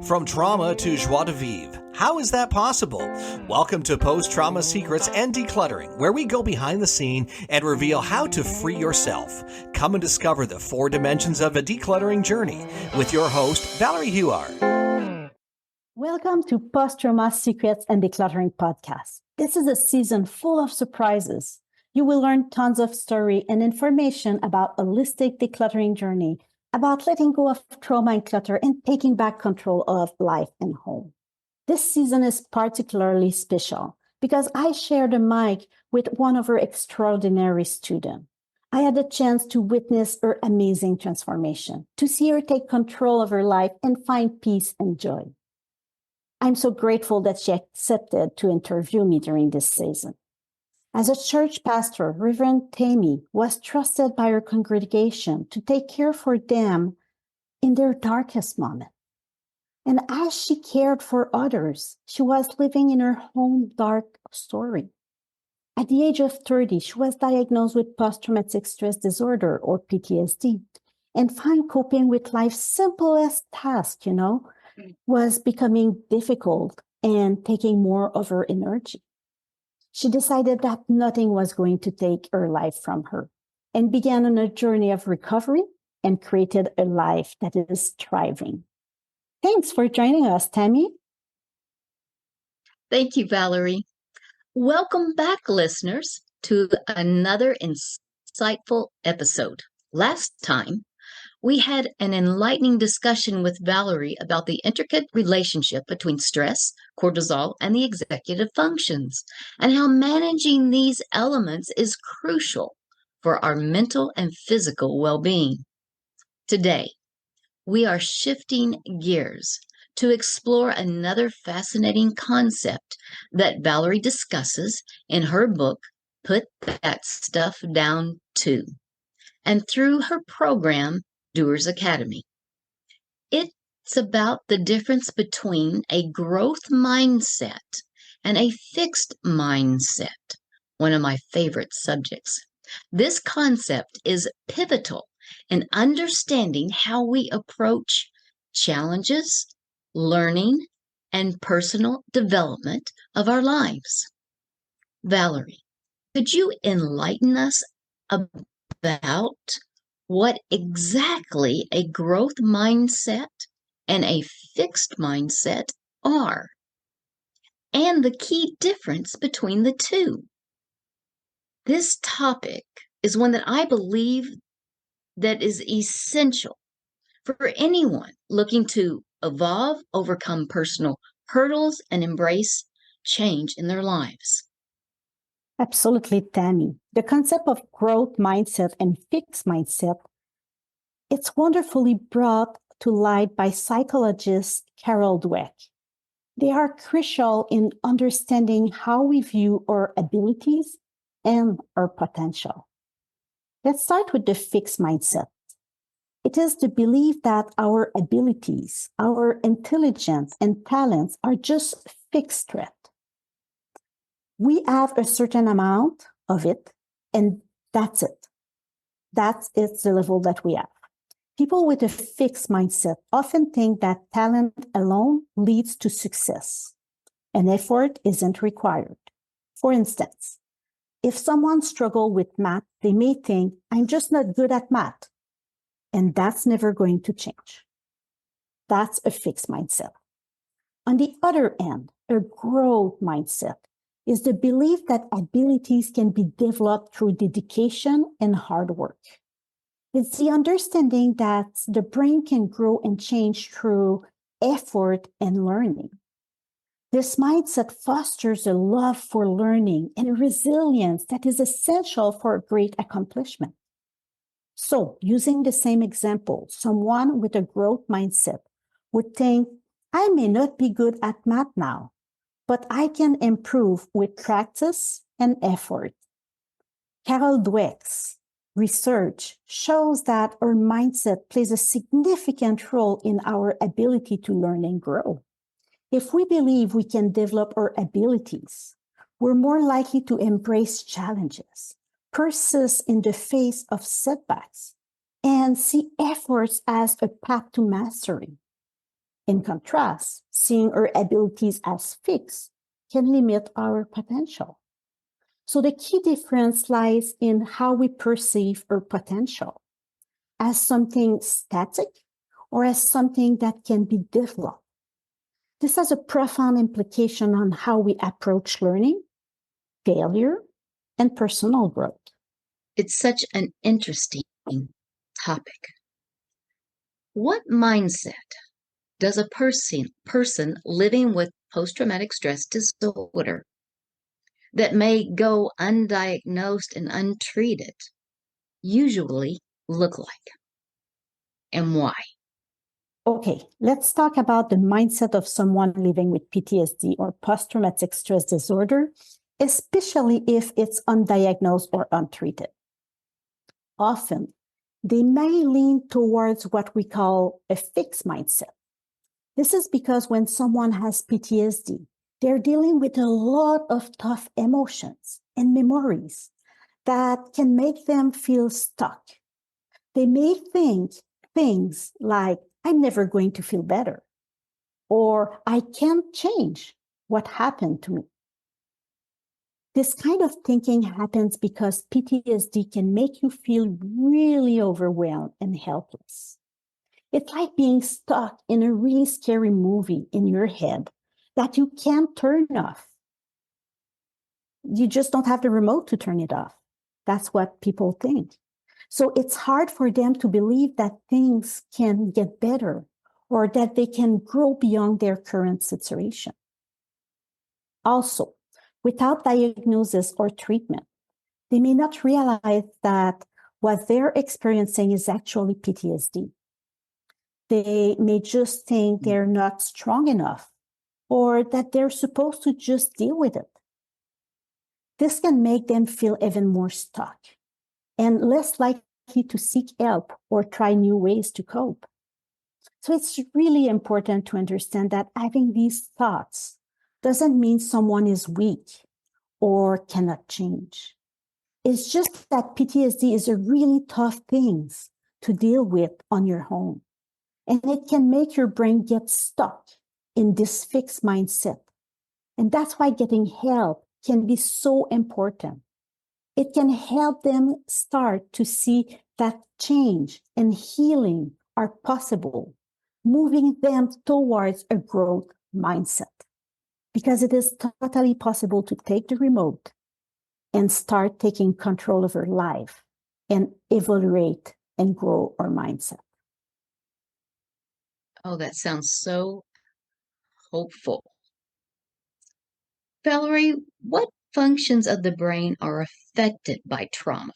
From trauma to joie de vivre. How is that possible? Welcome to Post-Trauma Secrets and Decluttering, where we go behind the scene and reveal how to free yourself. Come and discover the 4 dimensions of a decluttering journey with your host, Valerie Huard. Welcome to Post-Trauma Secrets and Decluttering podcast. This is a season full of surprises. You will learn tons of story and information about a holistic decluttering journey, about letting go of trauma and clutter and taking back control of life and home. This season is particularly special because I shared a mic with one of her extraordinary students. I had a chance to witness her amazing transformation, to see her take control of her life and find peace and joy. I'm so grateful that she accepted to interview me during this season. As a church pastor, Reverend Tammy was trusted by her congregation to take care for them in their darkest moment. And as she cared for others, she was living in her own dark story. At the age of 30, she was diagnosed with post-traumatic stress disorder, or PTSD, and found coping with life's simplest task, was becoming difficult and taking more of her energy. She decided that nothing was going to take her life from her and began on a journey of recovery and created a life that is thriving. Thanks for joining us, Tammy. Thank you, Valerie. Welcome back, listeners, to another insightful episode. Last time, we had an enlightening discussion with Valerie about the intricate relationship between stress, cortisol, and the executive functions, and how managing these elements is crucial for our mental and physical well-being. Today, we are shifting gears to explore another fascinating concept that Valerie discusses in her book, Put That Stuff Down Too, and through her program, Doers Academy. It's about the difference between a growth mindset and a fixed mindset, one of my favorite subjects. This concept is pivotal in understanding how we approach challenges, learning, and personal development of our lives. Valerie, could you enlighten us about what exactly a growth mindset and a fixed mindset are, and the key difference between the two? This topic is one that I believe that is essential for anyone looking to evolve, overcome personal hurdles, and embrace change in their lives. Absolutely, Tammy. The concept of growth mindset and fixed mindset, it's wonderfully brought to light by psychologist Carol Dweck. They are crucial in understanding how we view our abilities and our potential. Let's start with the fixed mindset. It is the belief that our abilities, our intelligence, and talents are just fixed threat. We have a certain amount of it, and that's it. That's the level that we have. People with a fixed mindset often think that talent alone leads to success, and effort isn't required. For instance, if someone struggles with math, they may think, I'm just not good at math, and that's never going to change. That's a fixed mindset. On the other end, a growth mindset is the belief that abilities can be developed through dedication and hard work. It's the understanding that the brain can grow and change through effort and learning. This mindset fosters a love for learning and resilience that is essential for great accomplishment. So, using the same example, someone with a growth mindset would think, I may not be good at math now, but I can improve with practice and effort. Carol Dweck's research shows that our mindset plays a significant role in our ability to learn and grow. If we believe we can develop our abilities, we're more likely to embrace challenges, persist in the face of setbacks, and see efforts as a path to mastery. In contrast, seeing our abilities as fixed can limit our potential. So the key difference lies in how we perceive our potential, as something static or as something that can be developed. This has a profound implication on how we approach learning, failure, and personal growth. It's such an interesting topic. What mindset does a person living with post-traumatic stress disorder that may go undiagnosed and untreated usually look like, and why? Okay, let's talk about the mindset of someone living with PTSD or post-traumatic stress disorder, especially if it's undiagnosed or untreated. Often, they may lean towards what we call a fixed mindset. This is because when someone has PTSD, they're dealing with a lot of tough emotions and memories that can make them feel stuck. They may think things like, I'm never going to feel better, or I can't change what happened to me. This kind of thinking happens because PTSD can make you feel really overwhelmed and helpless. It's like being stuck in a really scary movie in your head that you can't turn off. You just don't have the remote to turn it off. That's what people think. So it's hard for them to believe that things can get better or that they can grow beyond their current situation. Also, without diagnosis or treatment, they may not realize that what they're experiencing is actually PTSD. They may just think they're not strong enough or that they're supposed to just deal with it. This can make them feel even more stuck and less likely to seek help or try new ways to cope. So it's really important to understand that having these thoughts doesn't mean someone is weak or cannot change. It's just that PTSD is a really tough thing to deal with on your own. And it can make your brain get stuck in this fixed mindset. And that's why getting help can be so important. It can help them start to see that change and healing are possible, moving them towards a growth mindset. Because it is totally possible to take the remote and start taking control of our life and evaluate and grow our mindset. Oh, that sounds so hopeful. Valerie, what functions of the brain are affected by trauma?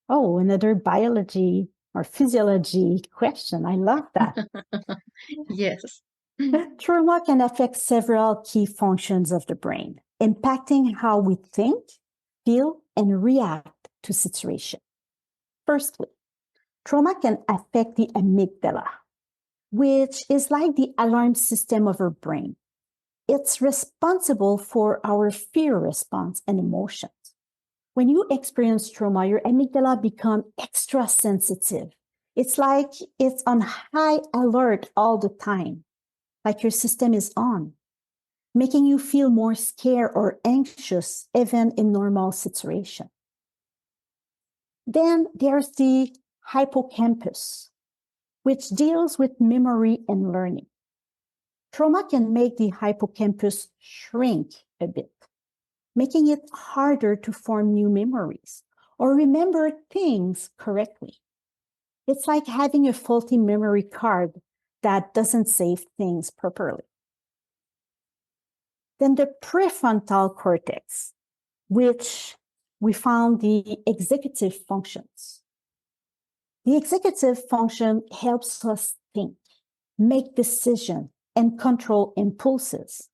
Oh, another biology or physiology question. I love that. Yes. Trauma can affect several key functions of the brain, impacting how we think, feel, and react to situations. Firstly, trauma can affect the amygdala, which is like the alarm system of our brain. It's responsible for our fear response and emotions. When you experience trauma, your amygdala becomes extra sensitive. It's like it's on high alert all the time, like your system is on, making you feel more scared or anxious even in normal situations. Then there's the hippocampus, which deals with memory and learning. Trauma can make the hippocampus shrink a bit, making it harder to form new memories or remember things correctly. It's like having a faulty memory card that doesn't save things properly. Then the prefrontal cortex, which we found the executive functions. The executive function helps us think, make decisions, and control impulses.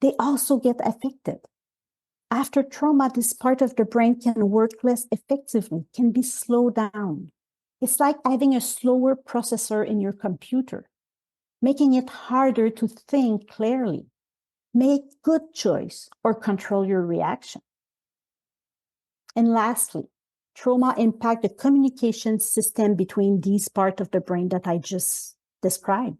They also get affected. After trauma, this part of the brain can work less effectively, can be slowed down. It's like having a slower processor in your computer, making it harder to think clearly, make good choice, or control your reaction. And lastly, trauma impacts the communication system between these parts of the brain that I just described.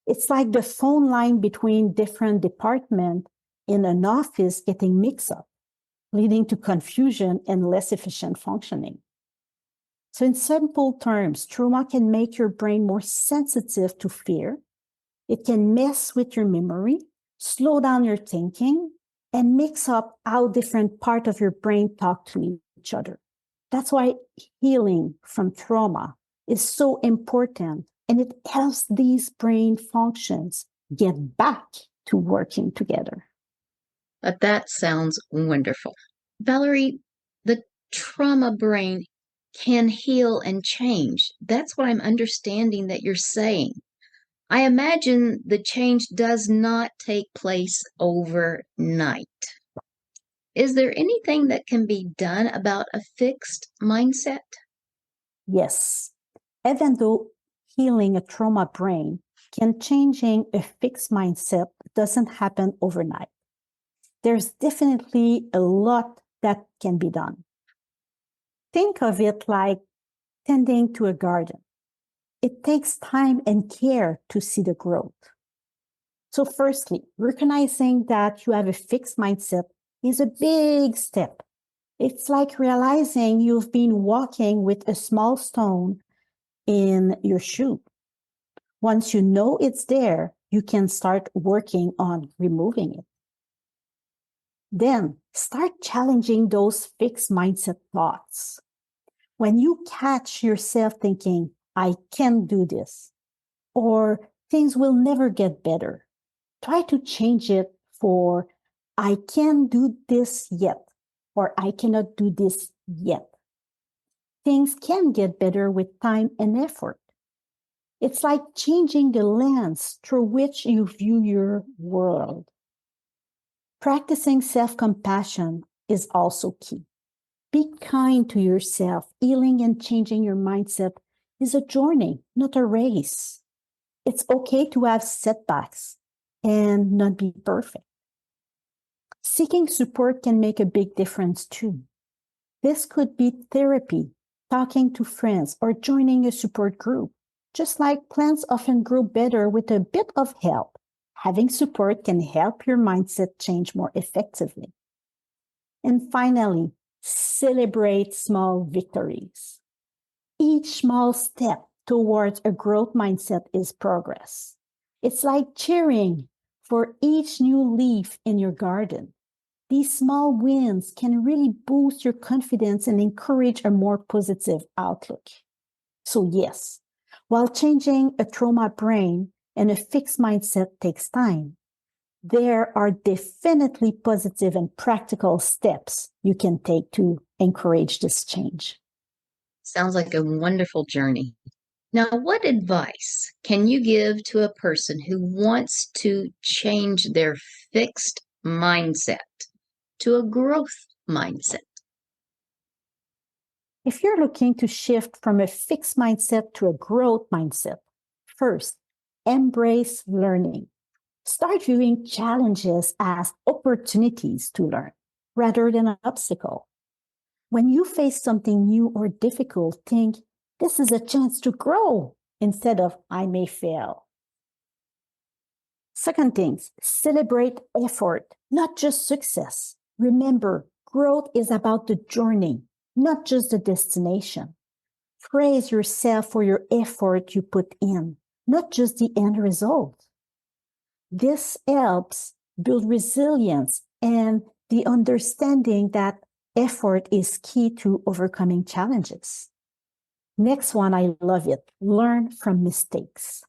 It's like the phone line between different departments in an office getting mixed up, leading to confusion and less efficient functioning. So in simple terms, trauma can make your brain more sensitive to fear. It can mess with your memory, slow down your thinking, and mix up how different parts of your brain talk to each other. That's why healing from trauma is so important, and it helps these brain functions get back to working together. That sounds wonderful. Valerie, the trauma brain can heal and change. That's what I'm understanding that you're saying. I imagine the change does not take place overnight. Is there anything that can be done about a fixed mindset? Yes. Even though healing a trauma brain can changing a fixed mindset doesn't happen overnight. There's definitely a lot that can be done. Think of it like tending to a garden. It takes time and care to see the growth. So firstly, recognizing that you have a fixed mindset is a big step. It's like realizing you've been walking with a small stone in your shoe. Once you know it's there, you can start working on removing it. Then start challenging those fixed mindset thoughts. When you catch yourself thinking, I can't do this, or things will never get better, try to change it for I can't do this yet, or I cannot do this yet. Things can get better with time and effort. It's like changing the lens through which you view your world. Practicing self-compassion is also key. Be kind to yourself. Healing and changing your mindset is a journey, not a race. It's okay to have setbacks and not be perfect. Seeking support can make a big difference too. This could be therapy, talking to friends, or joining a support group. Just like plants often grow better with a bit of help, having support can help your mindset change more effectively. And finally, celebrate small victories. Each small step towards a growth mindset is progress. It's like cheering for each new leaf in your garden. These small wins can really boost your confidence and encourage a more positive outlook. So yes, while changing a trauma brain and a fixed mindset takes time, there are definitely positive and practical steps you can take to encourage this change. Sounds like a wonderful journey. Now, what advice can you give to a person who wants to change their fixed mindset to a growth mindset? If you're looking to shift from a fixed mindset to a growth mindset, first, embrace learning. Start viewing challenges as opportunities to learn rather than an obstacle. When you face something new or difficult, think, this is a chance to grow instead of I may fail. Second thing, celebrate effort, not just success. Remember, growth is about the journey, not just the destination. Praise yourself for your effort you put in, not just the end result. This helps build resilience and the understanding that effort is key to overcoming challenges. Next one, I love it. Learn from mistakes.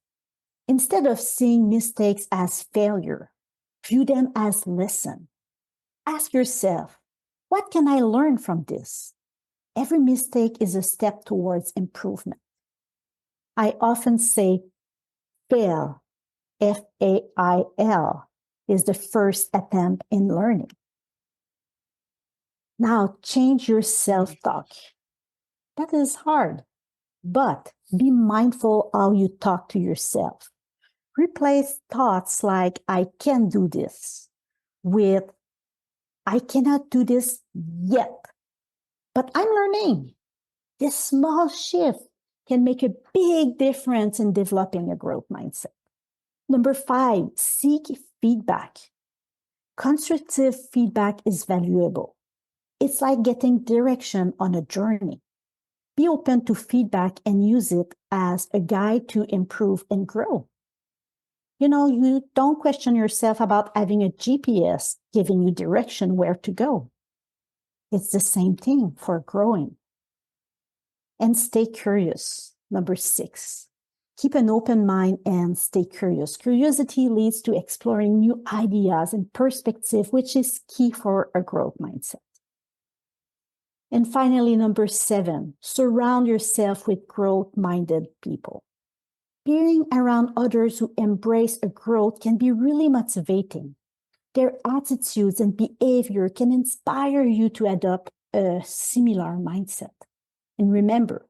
Instead of seeing mistakes as failure, view them as lesson. Ask yourself, what can I learn from this? Every mistake is a step towards improvement. I often say fail, F-A-I-L, is the first attempt in learning. Now change your self-talk. That is hard, but be mindful how you talk to yourself. Replace thoughts like, I can do this, with, I cannot do this yet, but I'm learning. This small shift can make a big difference in developing a growth mindset. Number 5, seek feedback. Constructive feedback is valuable. It's like getting direction on a journey. Be open to feedback and use it as a guide to improve and grow. You don't question yourself about having a GPS giving you direction where to go. It's the same thing for growing. And stay curious. Number 6, keep an open mind and stay curious. Curiosity leads to exploring new ideas and perspective, which is key for a growth mindset. And finally, number 7, surround yourself with growth-minded people. Being around others who embrace a growth can be really motivating. Their attitudes and behavior can inspire you to adopt a similar mindset. And remember,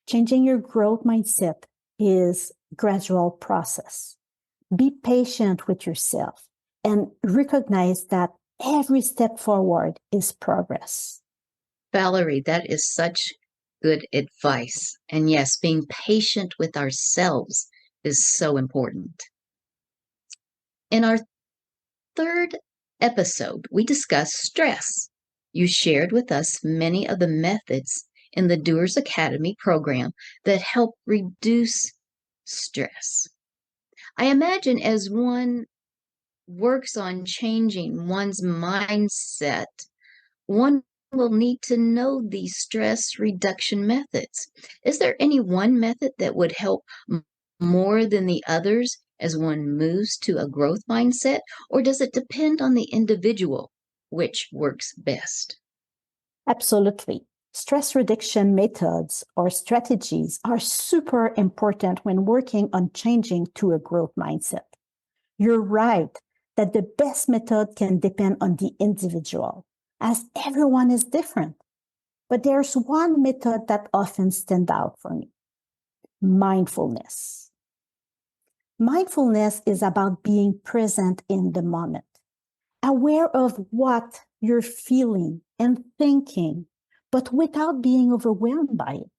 changing your growth mindset is a gradual process. Be patient with yourself and recognize that every step forward is progress. Valerie, that is such good advice. And yes, being patient with ourselves is so important. In our third episode, we discussed stress. You shared with us many of the methods in the Doers Academy program that help reduce stress. I imagine as one works on changing one's mindset, one will need to know these stress reduction methods. Is there any one method that would help more than the others as one moves to a growth mindset, or does it depend on the individual which works best? Absolutely. Stress reduction methods or strategies are super important when working on changing to a growth mindset. You're right that the best method can depend on the individual, as everyone is different. But there's one method that often stands out for me: mindfulness. Mindfulness is about being present in the moment, aware of what you're feeling and thinking, but without being overwhelmed by it.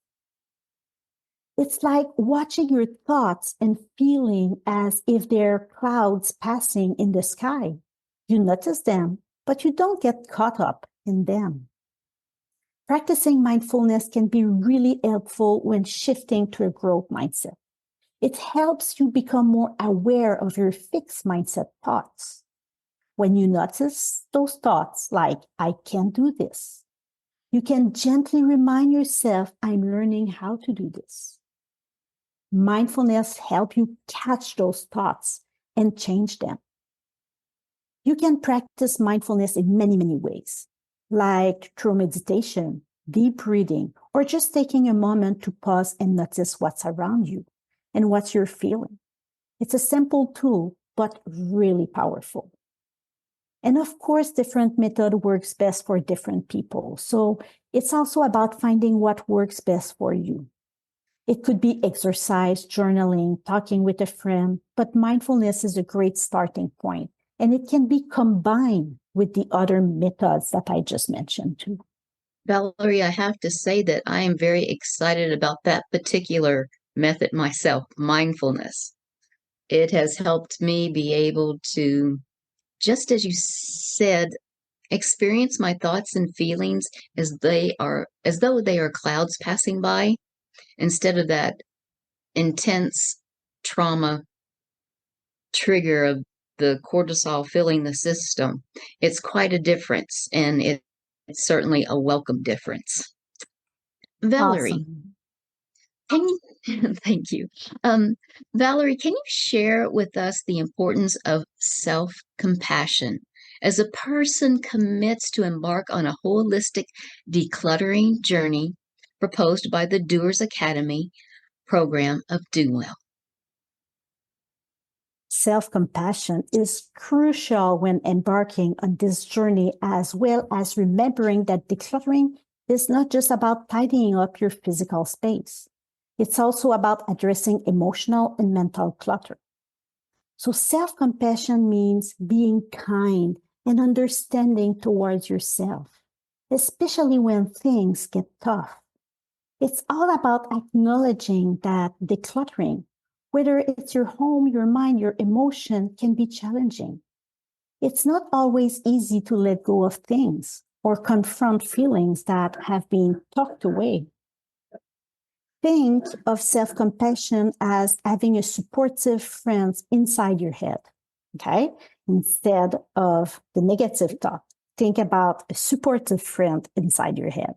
It's like watching your thoughts and feeling as if they're clouds passing in the sky. You notice them, but you don't get caught up in them. Practicing mindfulness can be really helpful when shifting to a growth mindset. It helps you become more aware of your fixed mindset thoughts. When you notice those thoughts like, I can't do this, you can gently remind yourself, I'm learning how to do this. Mindfulness helps you catch those thoughts and change them. You can practice mindfulness in many, many ways, like through meditation, deep breathing, or just taking a moment to pause and notice what's around you and what you're feeling. It's a simple tool, but really powerful. And of course, different method works best for different people. So it's also about finding what works best for you. It could be exercise, journaling, talking with a friend, but mindfulness is a great starting point, and it can be combined with the other methods that I just mentioned too. Valerie, I have to say that I am very excited about that particular method myself, mindfulness. It has helped me be able to, just as you said, experience my thoughts and feelings as though they are clouds passing by, instead of that intense trauma trigger of the cortisol filling the system. It's quite a difference, and it's certainly a welcome difference. Valerie, Awesome. thank you. Valerie, can you share with us the importance of self-compassion as a person commits to embark on a holistic decluttering journey proposed by the Doers Academy program of Do Well? Self-compassion is crucial when embarking on this journey, as well as remembering that decluttering is not just about tidying up your physical space. It's also about addressing emotional and mental clutter. So self-compassion means being kind and understanding towards yourself, especially when things get tough. It's all about acknowledging that decluttering, whether it's your home, your mind, your emotion, can be challenging. It's not always easy to let go of things or confront feelings that have been tucked away. Think of self-compassion as having a supportive friend inside your head, okay? Instead of the negative thought, think about a supportive friend inside your head.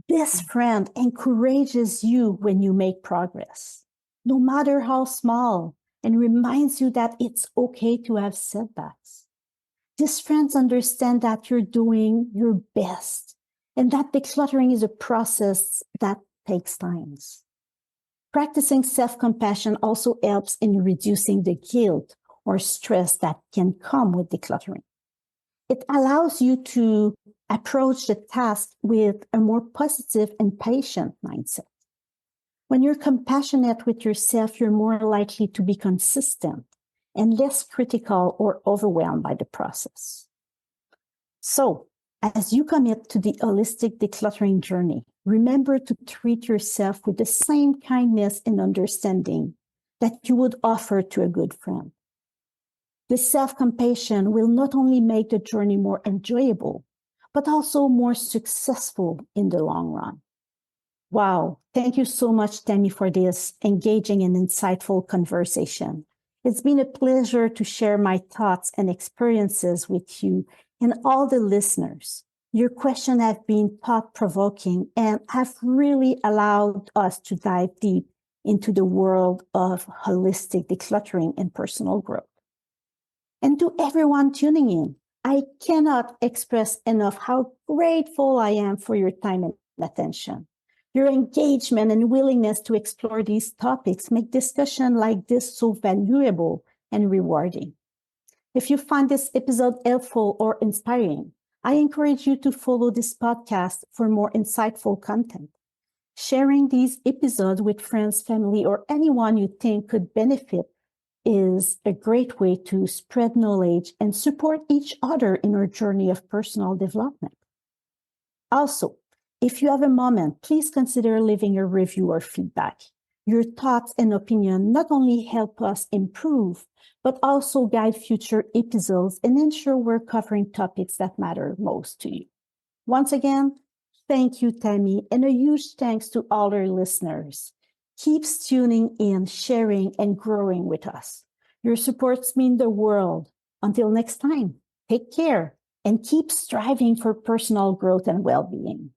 This friend encourages you when you make progress, no matter how small, and reminds you that it's okay to have setbacks. These friends understand that you're doing your best and that decluttering is a process that takes time. Practicing self-compassion also helps in reducing the guilt or stress that can come with decluttering. It allows you to approach the task with a more positive and patient mindset. When you're compassionate with yourself, you're more likely to be consistent and less critical or overwhelmed by the process. So, as you commit to the holistic decluttering journey, remember to treat yourself with the same kindness and understanding that you would offer to a good friend. This self-compassion will not only make the journey more enjoyable, but also more successful in the long run. Wow, thank you so much, Tammy, for this engaging and insightful conversation. It's been a pleasure to share my thoughts and experiences with you and all the listeners. Your questions have been thought-provoking and have really allowed us to dive deep into the world of holistic decluttering and personal growth. And to everyone tuning in, I cannot express enough how grateful I am for your time and attention. Your engagement and willingness to explore these topics make discussion like this so valuable and rewarding. If you find this episode helpful or inspiring, I encourage you to follow this podcast for more insightful content. Sharing these episodes with friends, family, or anyone you think could benefit is a great way to spread knowledge and support each other in our journey of personal development. Also, if you have a moment, please consider leaving a review or feedback. Your thoughts and opinion not only help us improve, but also guide future episodes and ensure we're covering topics that matter most to you. Once again, thank you, Tammy, and a huge thanks to all our listeners. Keep tuning in, sharing, and growing with us. Your supports mean the world. Until next time, take care and keep striving for personal growth and well-being.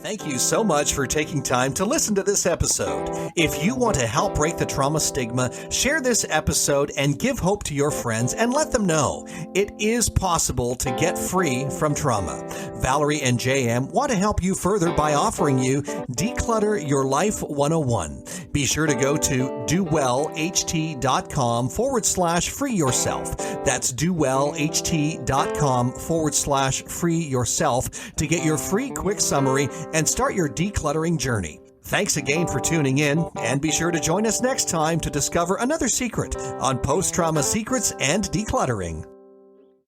Thank you so much for taking time to listen to this episode. If you want to help break the trauma stigma, share this episode and give hope to your friends and let them know it is possible to get free from trauma. Valerie and JM want to help you further by offering you Declutter Your Life 101. Be sure to go to dowellht.com/free yourself. That's dowellht.com/free yourself to get your free quick summary and start your decluttering journey. Thanks again for tuning in, and be sure to join us next time to discover another secret on post-trauma secrets and decluttering.